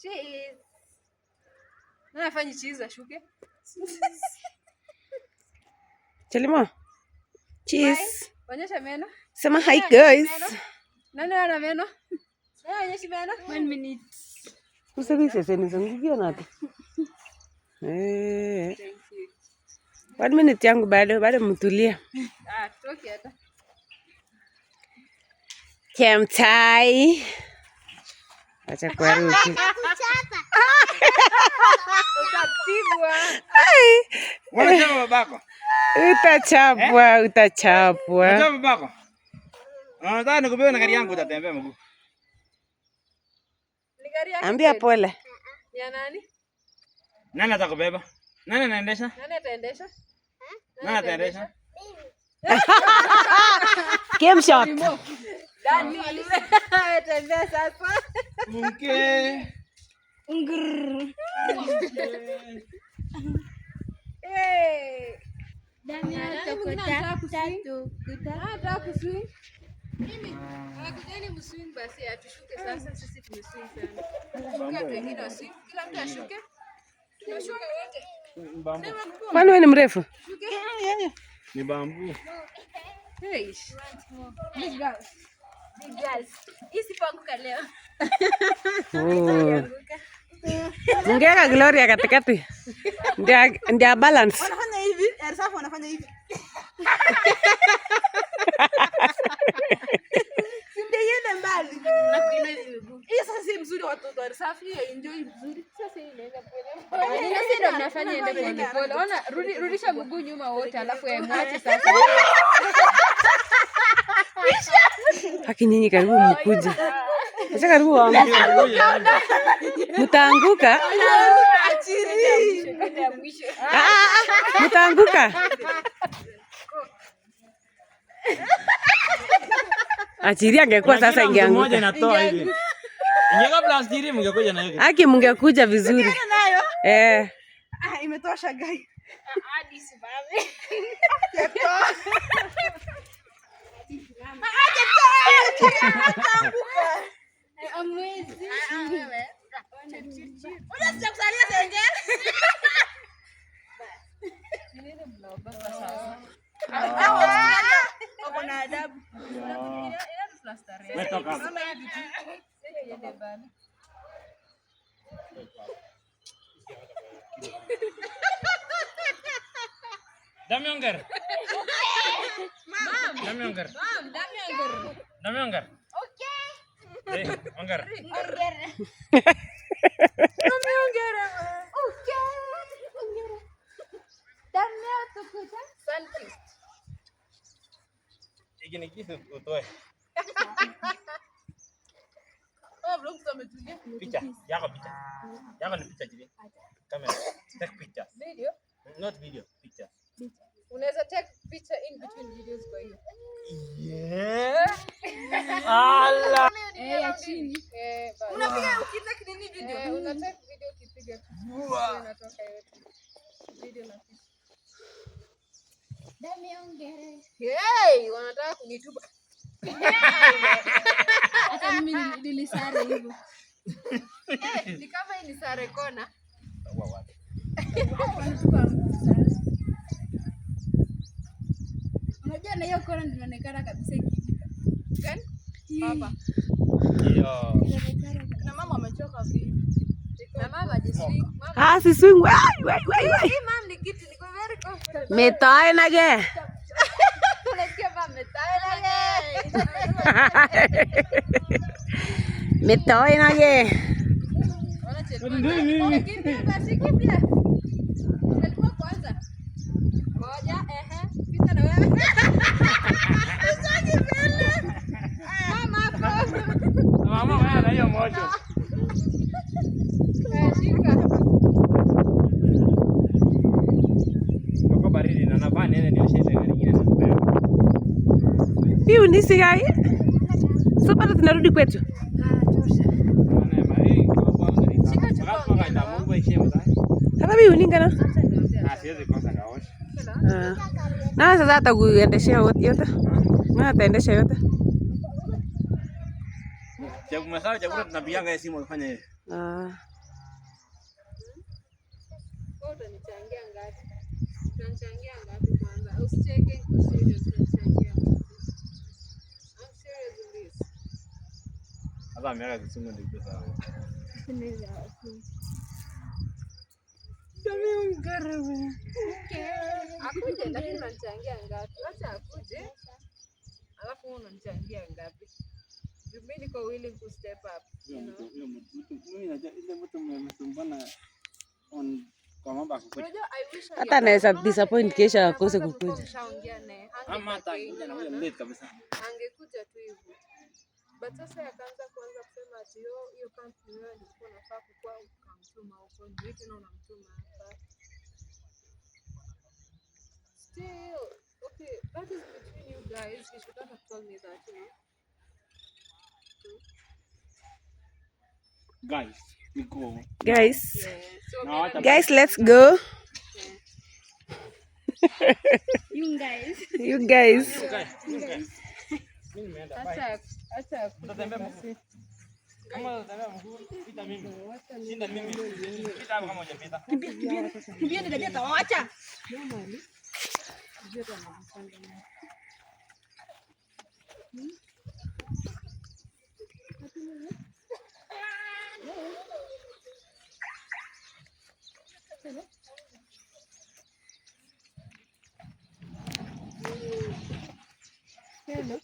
Cheese. Nafanya cheese ashuke. Chelimo. Cheese. Onyesha meno. Sema hi guys. Nani ana meno? Onyesha meno. 1 minute. Usibise seni zunguvia nati. 1 minute yangu bado mtulia. Toki hata. Kemtai. Acha kwa ruti. Utapigwa. Unachapa babako? Utachapwa. Unachapa babako? Nataka nikubebe na gari yangu utatembea mguu. Ni gari yake. Ambia pole. Ni ya nani? Nani atakubeba? Nani anaendesha? Nani ataendesha? Nani ataendesha? Game shot. Dani. Tembea sasa. Mke. Dami atokota tatu. Nataka kuswing. Mimi. Akujeni mswing basi atushuke sasa sisi tumeswing sana. Shuka watu wengine waswing. Kila mtu ashuke. Tunashuka wote. Kwani wewe ni mrefu? Shuke. Ni bambu. Hey. Big girls. Isipoanguka leo. Mungeka Gloria katikati. Ndia balance. Wanafanya hivi, Ersafu wanafanya hivi. Simdeyende mbali. Na kuinua hivi miguu. Hii sasa si mzuri watoto wa Ersafu, hiyo enjoy mzuri. Sasa hii inaenda pole. Sasa ndio mnafanya ende pole pole. Ona rudisha mguu nyuma wote alafu mwache sasa. Haki nyinyi karibu mkuje. Acha karibu waanguke. Mtaanguka. Mtaanguka. Achiri angekuwa sasa ingeanguka. Moja inatoa hivi. Ingeka plastiki mngekuja na hiyo. Haki mngekuja vizuri. Imetosha gai. Hadi sibabe. Amwezi. Wewe. Unataka kusalia senge? Nini mnaogopa sasa? Wako na adabu. Ina tunastarehe. Metoka. Kama hivi tu. Yende bana. Dami ongger. Dami ongger. Dami ongger. Okay. Ongger. Dami ongger. Okay. Dami atukuta. Sunkist. Iki ni kisu utoe. Vlog tumetulia. Picha. Yako picha. Yako ni picha jibi. Kamera. Take picture. Video. Not video. Picture. Unaweza take picture in between videos kwa hiyo. Yeah. Allah. Ya chini. Unapiga ukitaka nini video? Una take video ukipiga tu. Inatoka yote. Video na picha. Dami ongere. Hey, wanataka kunitupa. Hata mimi nilisare hivyo. Ni kama hii ni sare kona. Unajua na hiyo kona inaonekana kabisa ikipita. Gani? Hapa. Yo. Na mama amechoka vipi? Na mama jiswing. Si swing. Wai. Hii mama ni kiti niko very comfortable. Metoe nage. Unasikia mama metaela ye. Metoe nage. Wanacheka. Kimbia basi kimbia. Unalikuwa kwanza. Ngoja pita na wewe. Usije mbele. Mama hapo. Mama wewe na hiyo moja. Shika. Kwa baridi na navaa nene ndio shida nyingine na mbele. Hiyo ni sigai. So bado tunarudi kwetu. Kama mimi uningana. Siwezi kosa kaosha. Na sasa atakuendeshea yote. Na ataendesha yote. Chakula tunapiganga simu kufanya hivi. utanichangia ngapi? Utanichangia ngapi kwanza? Usicheke, serious, utanichangia ngapi? I'm serious in this. Hata miaka kisungu ndio sawa. Akuje lakini unanichangia ngapi? Acha akuje. Alafu unanichangia ngapi? Mimi niko willing to step up, you know. Mimi najua ile mtu mmesumbana on kwa mambo ya kukuja. Unajua I wish Hata anaweza disappoint kesha akose kukuja. Ama hata angekuja na huyo late kabisa. Angekuja tu hivyo. But sasa akaanza kuanza kusema ati hiyo kampuni wewe ndio unafaa kukua ukamtuma huko. Ndio tena unamtuma hapa. Still, okay, that is between you guys. You should not have told me that, you know. Guys, we go. Guys. Yeah. So No, what Guys, let's go. You guys. You guys. Mimi nimeenda. Bye. acha Mtatembea mguu. Kama utatembea mguu, pita mimi. Shinda mimi. Pita hapo kama hujapita. Kimbia ndio tawaacha. Hello.